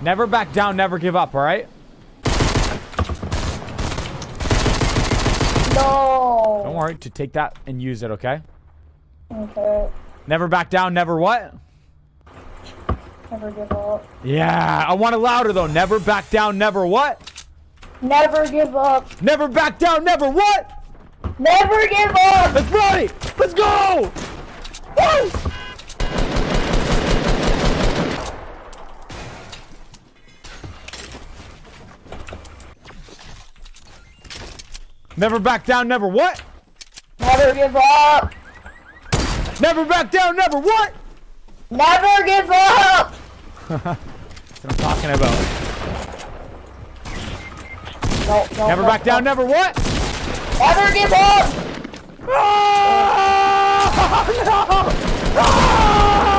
Never back down, never give up, alright? No. Don't worry, to take that and use it, okay? Okay. Never back down, never what? Never give up. Yeah, I want it louder though. Never back down, never what? Never give up. Never back down, never what? Never give up. Let's run! Let's go! Woo! Never back down, never what? Never give up. Never back down, never what? Never give up. That's what I'm talking about. No, Never back down, never what? Never give up. Oh, no! Oh!